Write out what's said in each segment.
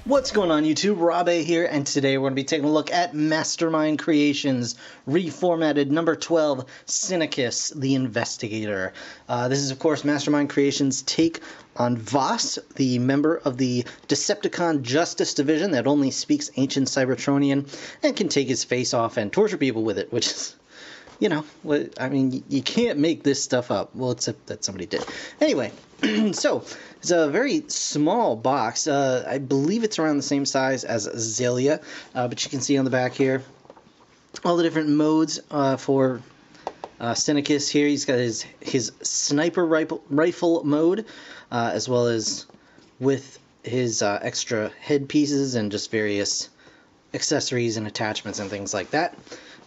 What's going on YouTube? Rob A here, and today we're going to be taking a look at Mastermind Creations Reformatted number 12, CYNICUS, the Investigator. This is, of course, Mastermind Creations' take on VOS, the member of the Decepticon Justice Division that only speaks ancient Cybertronian and can take his face off and torture people with it, which is, you know, I mean, you can't make this stuff up. Well, except that somebody did. Anyway, so it's a very small box. I believe it's around the same size as Azalea, but you can see on the back here all the different modes for CYNICUS here. He's got his sniper rifle mode, as well as with his extra headpieces and just various accessories and attachments and things like that.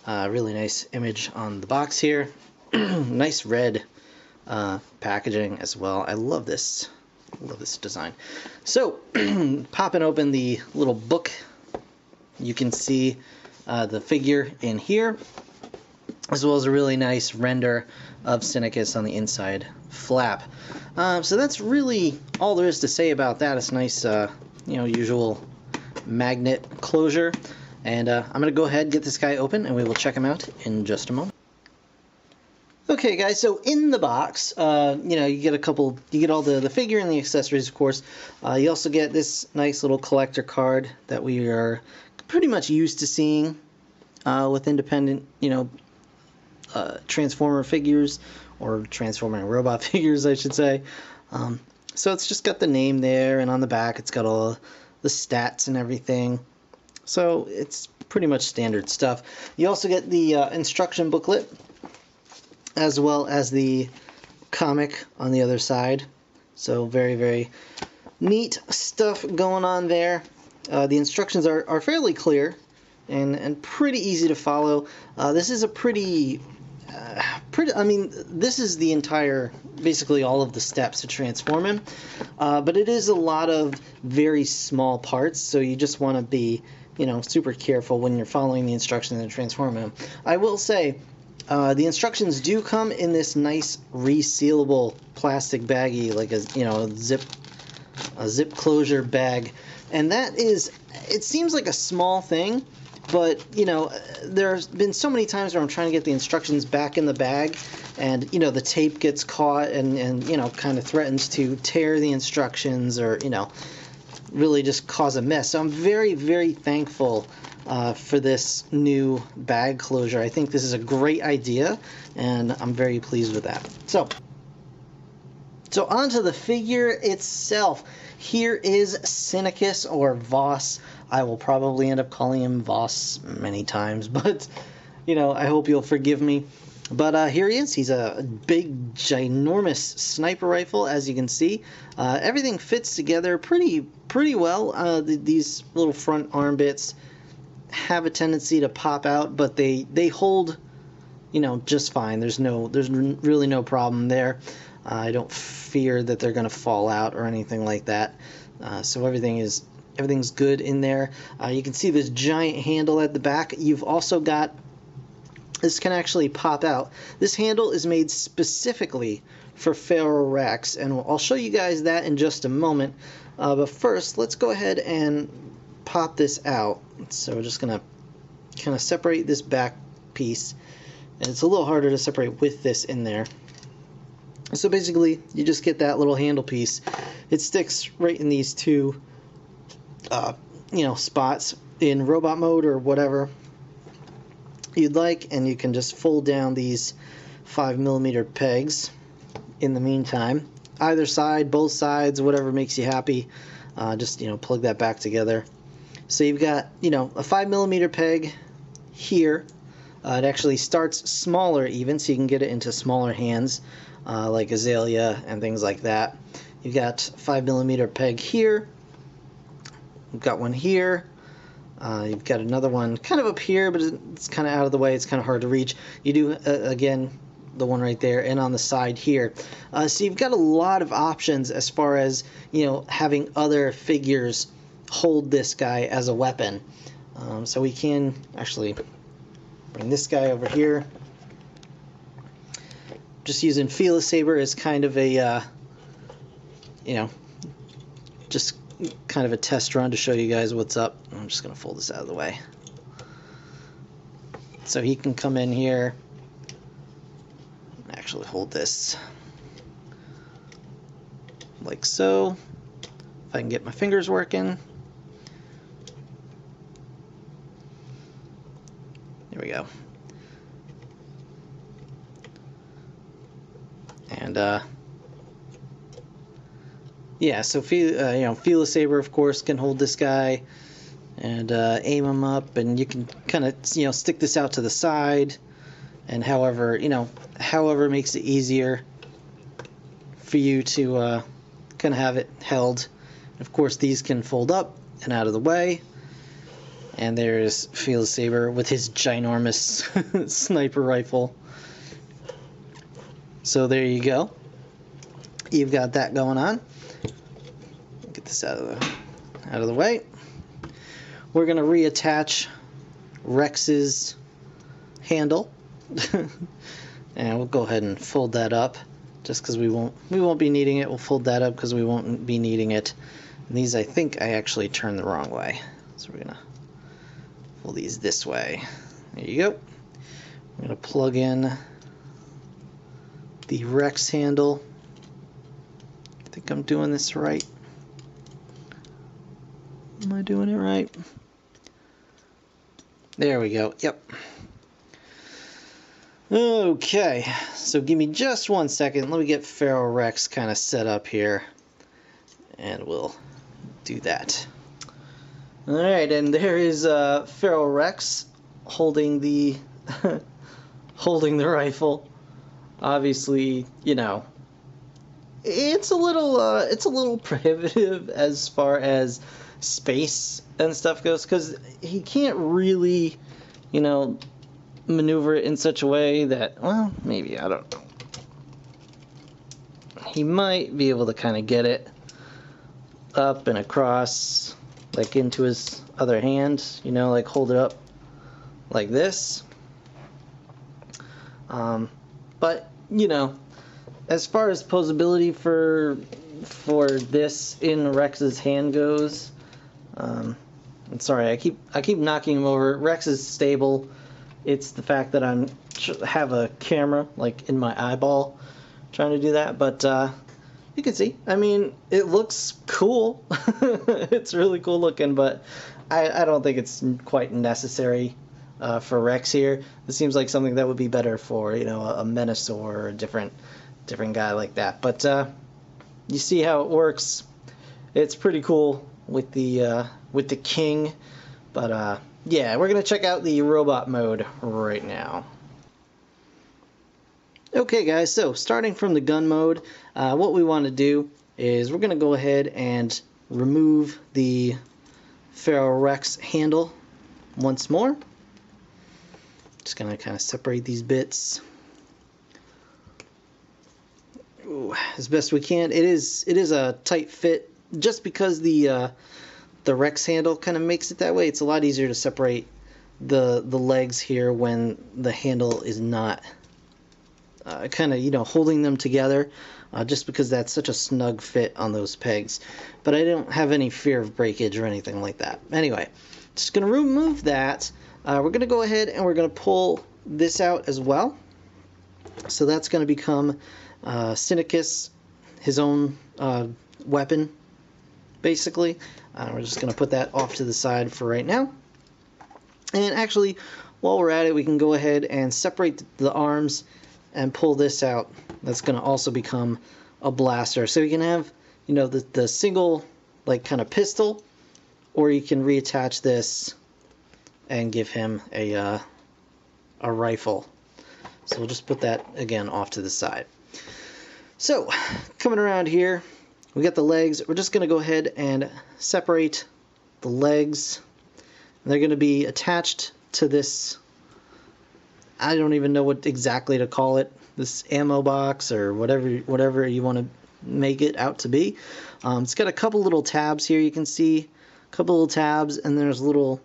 Really nice image on the box here. Nice red packaging as well. I love this. Love this design. So, popping open the little book, you can see the figure in here, as well as a really nice render of CYNICUS on the inside flap. So that's really all there is to say about that. It's nice, usual magnet closure. And I'm going to go ahead and get this guy open, and we will check him out in just a moment. Okay, guys, so in the box, you get all the figure and the accessories, of course. You also get this nice little collector card that we are pretty much used to seeing with independent, Transformer figures, or Transformer and robot figures, I should say. So it's just got the name there, and on the back it's got all the stats and everything. So it's pretty much standard stuff. You also get the instruction booklet, as well as the comic on the other side. So very, very neat stuff going on there. The instructions are fairly clear and pretty easy to follow. This is a pretty, this is the entire, basically all of the steps to transform him. But it is a lot of very small parts, so you just want to be, super careful when you're following the instructions and transforming him. I will say, the instructions do come in this nice resealable plastic baggie, like a zip closure bag, and that is, it seems like a small thing, but there's been so many times where I'm trying to get the instructions back in the bag, and the tape gets caught and kind of threatens to tear the instructions, or really just cause a mess. So I'm very, very thankful for this new bag closure. I think this is a great idea, and I'm very pleased with that. So onto the figure itself. Here is CYNICUS, or VOS. I will probably end up calling him VOS many times, but I hope you'll forgive me. But here he is. He's a big, ginormous sniper rifle, as you can see. Everything fits together pretty well. These little front arm bits have a tendency to pop out, but they hold, just fine. There's really no problem there. I don't fear that they're going to fall out or anything like that. So everything's good in there. You can see this giant handle at the back. You've also got, this can actually pop out. This handle is made specifically for Pharaoh Rex, and I'll show you guys that in just a moment. But first, let's go ahead and pop this out. So we're just going to kind of separate this back piece, and it's a little harder to separate with this in there. So basically, you just get that little handle piece. It sticks right in these two, spots in robot mode or whatever you'd like, and you can just fold down these 5mm pegs in the meantime. Either side, both sides, whatever makes you happy. Just plug that back together. So you've got a 5mm peg here. It actually starts smaller even, so you can get it into smaller hands, like Azalea and things like that. You've got 5mm peg here. You've got one here. You've got another one kind of up here, but it's kind of out of the way. It's kind of hard to reach. You do, again, the one right there, and on the side here. So you've got a lot of options as far as, having other figures hold this guy as a weapon. So we can actually bring this guy over here. Just using Feel-A-Saber as kind of a, just kind of a test run to show you guys what's up. I'm just going to fold this out of the way. So he can come in here and actually hold this like so. If I can get my fingers working. There we go. And yeah, so Feel a Saber, of course, can hold this guy and aim him up, and you can kind of stick this out to the side, and however makes it easier for you to kind of have it held. Of course, these can fold up and out of the way. And there's Feel a Saber with his ginormous sniper rifle. So there you go. You've got that going on. Get this out of the way. We're gonna reattach Rex's handle, and we'll go ahead and fold that up, just because we won't be needing it. We'll fold that up because we won't be needing it. And these, I think I actually turned the wrong way, so we're gonna fold these this way. There you go. I'm gonna plug in the Rex handle. I think I'm doing this right. Am I doing it right? There we go. Yep. Okay, so give me just 1 second. Let me get Feral Rex kind of set up here, and we'll do that. Alright, and there is Feral Rex holding the holding the rifle. Obviously, it's a little prohibitive as far as space and stuff goes, because he can't really, maneuver it in such a way that, well, maybe, I don't know. He might be able to kind of get it up and across, like into his other hand, like hold it up like this. But, as far as posability for this in Rex's hand goes, I'm sorry, I keep knocking him over. Rex is stable. It's the fact that I have a camera like in my eyeball trying to do that, but you can see. I mean, it looks cool. It's really cool looking, but I don't think it's quite necessary for Rex here. It seems like something that would be better for a Menasor or a different guy like that. But you see how it works. It's pretty cool with the king. But yeah, we're gonna check out the robot mode right now. Okay guys, so starting from the gun mode, what we want to do is we're gonna go ahead and remove the Feral Rex handle once more. Just gonna kind of separate these bits. Ooh, as best we can. It is a tight fit, just because the Rex handle kind of makes it that way. It's a lot easier to separate the legs here when the handle is not kind of holding them together, just because that's such a snug fit on those pegs. But I don't have any fear of breakage or anything like that. Anyway, just gonna remove that. We're gonna go ahead and we're gonna pull this out as well. So that's gonna become CYNICUS, his own weapon, basically. We're just going to put that off to the side for right now. And actually, while we're at it, we can go ahead and separate the arms and pull this out. That's going to also become a blaster. So you can have, the single, like, kind of pistol, or you can reattach this and give him a rifle. So we'll just put that, again, off to the side. So, coming around here, we got the legs. We're just going to go ahead and separate the legs. They're going to be attached to this, I don't even know what exactly to call it, this ammo box or whatever you want to make it out to be. It's got a couple little tabs here, you can see. A couple little tabs, and there's little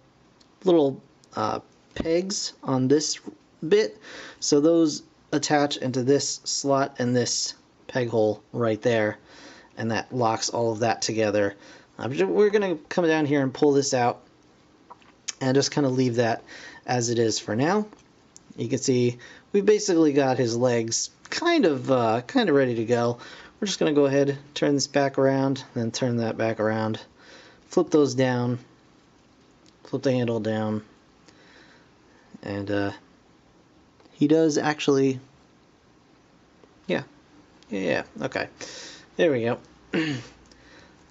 pegs on this bit. So those attach into this slot and this peg hole right there, and that locks all of that together. We're going to come down here and pull this out and just kind of leave that as it is for now. You can see we've basically got his legs kind of ready to go. We're just going to go ahead, turn this back around, then turn that back around, flip those down, flip the handle down, and he does actually, yeah, okay, there we go.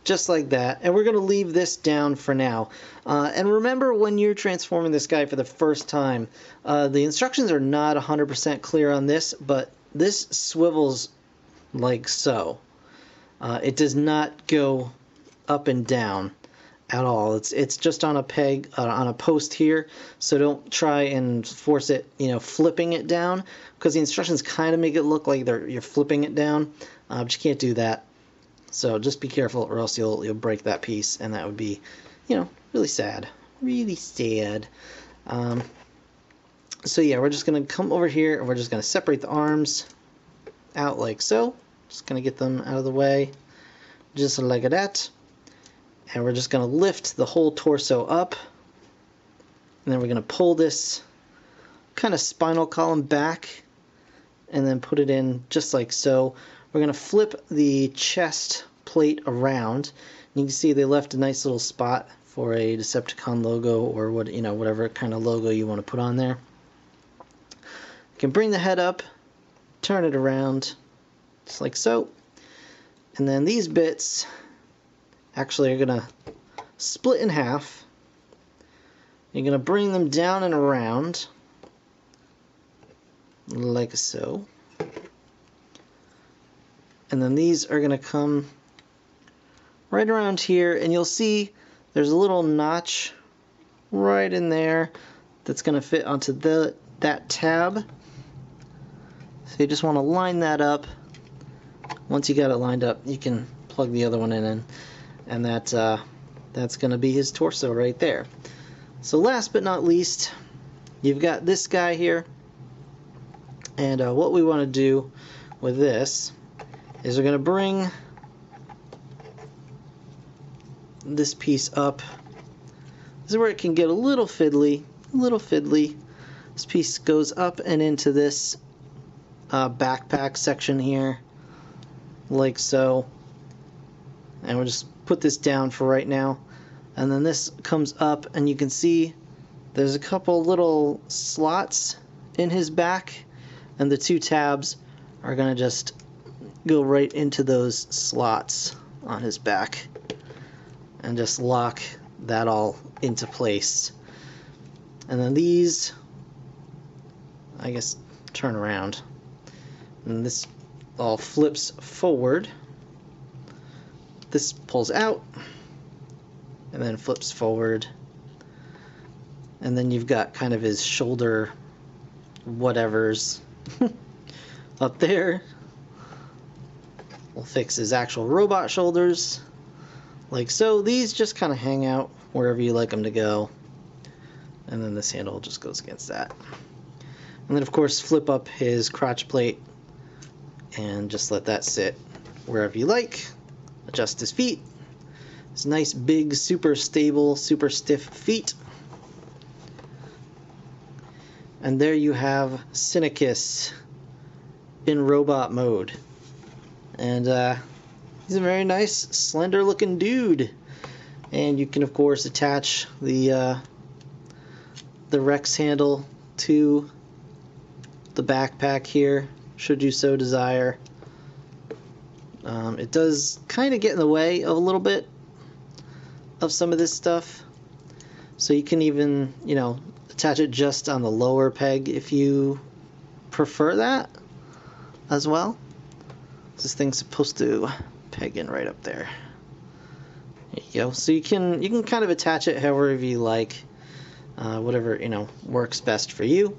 Just like that, and we're going to leave this down for now. And remember, when you're transforming this guy for the first time, the instructions are not 100% clear on this, but this swivels like so. It does not go up and down at all. It's just on a peg, on a post here, so don't try and force it, flipping it down, because the instructions kind of make it look like you're flipping it down, but you can't do that. So just be careful, or else you'll break that piece, and that would be, really sad. Really sad. So yeah, we're just going to come over here, and we're just going to separate the arms out like so. Just going to get them out of the way, just like that. And we're just going to lift the whole torso up. And then we're going to pull this kind of spinal column back, and then put it in just like so. We're going to flip the chest plate around. You can see they left a nice little spot for a Decepticon logo, or whatever kind of logo you want to put on there. You can bring the head up, turn it around, just like so. And then these bits actually are going to split in half. You're going to bring them down and around, like so. And then these are going to come right around here, and you'll see there's a little notch right in there that's going to fit onto that tab. So you just want to line that up. Once you got it lined up, you can plug the other one in, and that's going to be his torso right there. So last but not least, you've got this guy here, and what we want to do with this is we're going to bring this piece up. This is where it can get a little fiddly, This piece goes up and into this backpack section here, like so. And we'll just put this down for right now. And then this comes up, and you can see there's a couple little slots in his back, and the two tabs are going to just go right into those slots on his back and just lock that all into place. And then these, I guess, turn around, and this all flips forward. This pulls out and then flips forward, and then you've got kind of his shoulder whatevers up there. We'll fix his actual robot shoulders, like so. These just kind of hang out wherever you like them to go. And then this handle just goes against that. And then, of course, flip up his crotch plate and just let that sit wherever you like. Adjust his feet. His nice, big, super stable, super stiff feet. And there you have CYNICUS in robot mode. And he's a very nice, slender-looking dude. And you can, of course, attach the Rex handle to the backpack here, should you so desire. It does kind of get in the way of a little bit of some of this stuff. So you can even, attach it just on the lower peg if you prefer that as well. This thing's supposed to peg in right up there. There you go. So you can kind of attach it however you like, whatever works best for you.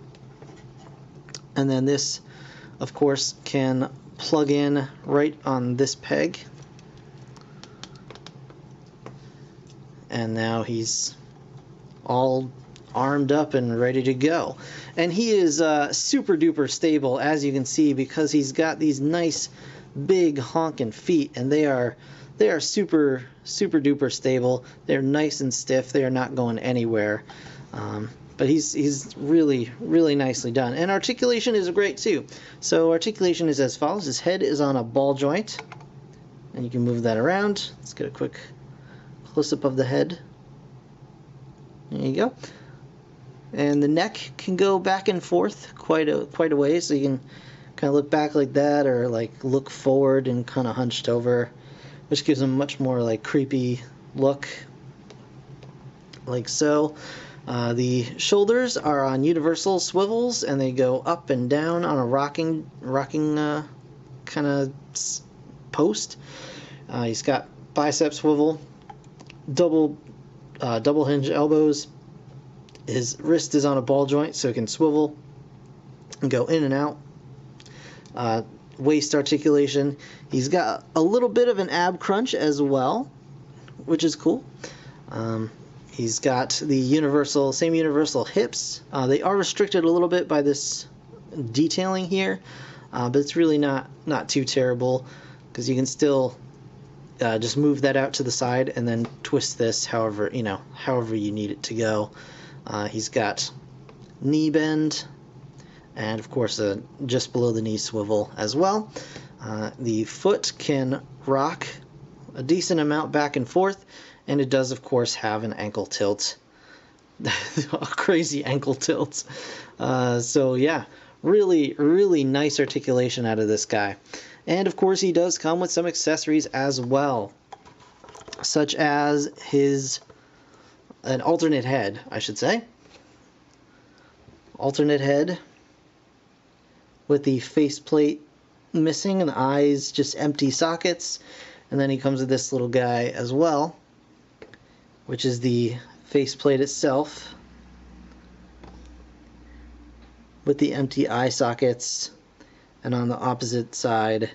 And then this, of course, can plug in right on this peg. And now he's all armed up and ready to go. And he is super duper stable, as you can see, because he's got these nice big honking feet, and they are they are super duper stable. They're nice and stiff. They are not going anywhere. But he's really nicely done. And articulation is great too. So articulation is as follows. His head is on a ball joint, and you can move that around. Let's get a quick close-up of the head. There you go. And the neck can go back and forth quite a way, so you can kind of look back like that, or like look forward and kind of hunched over, which gives him a much more like creepy look, like so. The shoulders are on universal swivels, and they go up and down on a rocking kind of post. He's got bicep swivel, double hinge elbows. His wrist is on a ball joint, so it can swivel and go in and out. Waist articulation. He's got a little bit of an ab crunch as well, which is cool. He's got the same universal hips. They are restricted a little bit by this detailing here, but it's really not too terrible, because you can still just move that out to the side and then twist this however you need it to go. He's got knee bend, and of course just below the knee swivel as well. The foot can rock a decent amount back and forth, and it does of course have an ankle tilt. A crazy ankle tilt. So yeah, really nice articulation out of this guy. And of course he does come with some accessories as well, such as an alternate head, I should say. Alternate head with the faceplate missing and the eyes just empty sockets. And then he comes with this little guy as well, which is the faceplate itself with the empty eye sockets. And on the opposite side,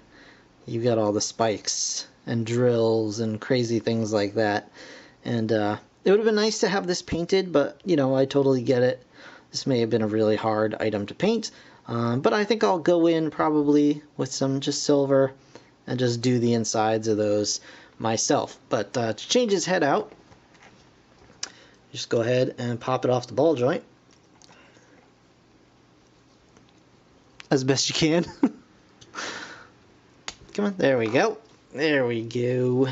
you've got all the spikes and drills and crazy things like that. And it would have been nice to have this painted, but I totally get it. This may have been a really hard item to paint, but I think I'll go in probably with some just silver and just do the insides of those myself. But to change his head out, just go ahead and pop it off the ball joint as best you can. Come on, there we go. There we go.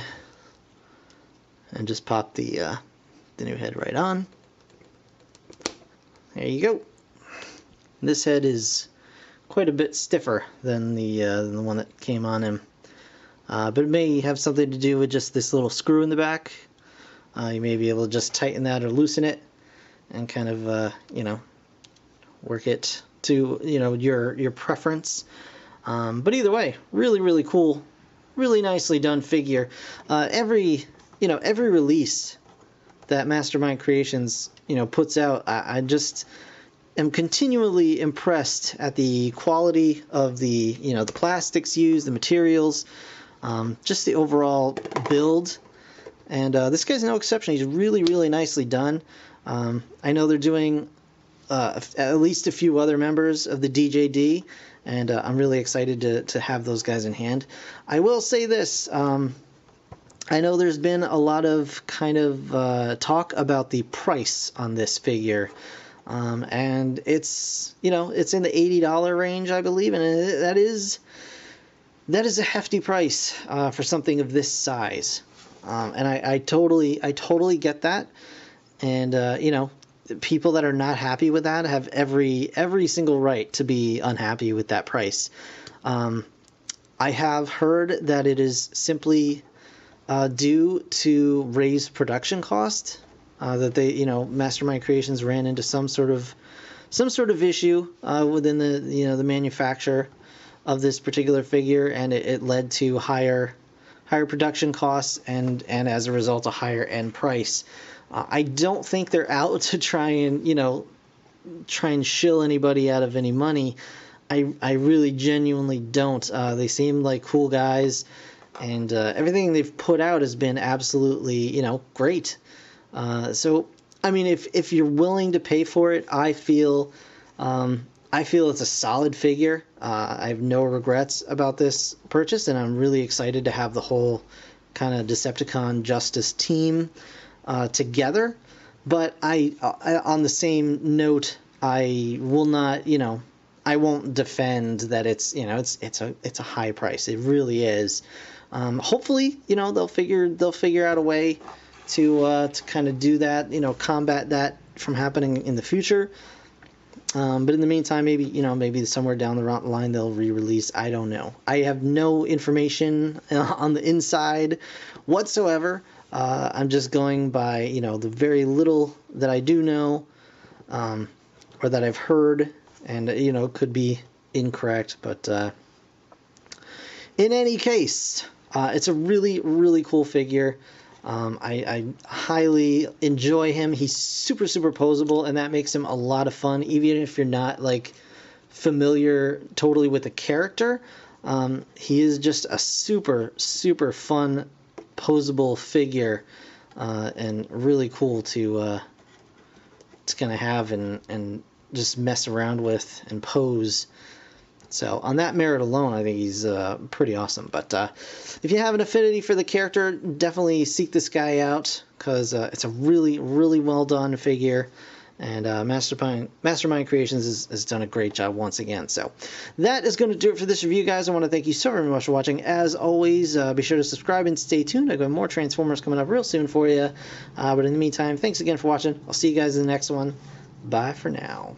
And just pop the new head right on. There you go. This head is quite a bit stiffer than the one that came on him, but it may have something to do with just this little screw in the back. You may be able to just tighten that or loosen it, and kind of work it to your preference. But either way, really cool, really nicely done figure. Every release that Mastermind Creations puts out, I just am continually impressed at the quality of the the plastics used, the materials, just the overall build. And this guy's no exception. He's really nicely done. I know they're doing at least a few other members of the DJD, and I'm really excited to have those guys in hand. I will say this. I know there's been a lot of kind of talk about the price on this figure, and it's it's in the $80 range, I believe, and that is a hefty price for something of this size, and I totally get that, and people that are not happy with that have every single right to be unhappy with that price. I have heard that it is simply due to raised production cost, that they, Mastermind Creations ran into some sort of issue within the manufacture of this particular figure, and it led to higher production costs, and as a result a higher end price. I don't think they're out to try and shill anybody out of any money. I really genuinely don't. They seem like cool guys, and everything they've put out has been absolutely, great. So, I mean, if you're willing to pay for it, I feel it's a solid figure. I have no regrets about this purchase, and I'm really excited to have the whole kind of Decepticon Justice team together. But I on the same note, I will not, I won't defend that it's it's a high price. It really is. Hopefully, they'll figure out a way to kind of do that, combat that from happening in the future. But in the meantime, maybe somewhere down the line they'll re-release. I don't know. I have no information on the inside whatsoever. I'm just going by the very little that I do know, or that I've heard, and could be incorrect. But in any case, it's a really, really cool figure. I highly enjoy him. He's super, super posable, and that makes him a lot of fun, even if you're not like familiar totally with the character. He is just a super, super fun, posable figure, and really cool to kind of have and just mess around with and pose. So on that merit alone, I think he's pretty awesome. But if you have an affinity for the character, definitely seek this guy out, because it's a really, really well done figure. And Mastermind Creations has done a great job once again. So that is going to do it for this review, guys. I want to thank you so very much for watching. As always, be sure to subscribe and stay tuned. I've got more Transformers coming up real soon for you. But in the meantime, thanks again for watching. I'll see you guys in the next one. Bye for now.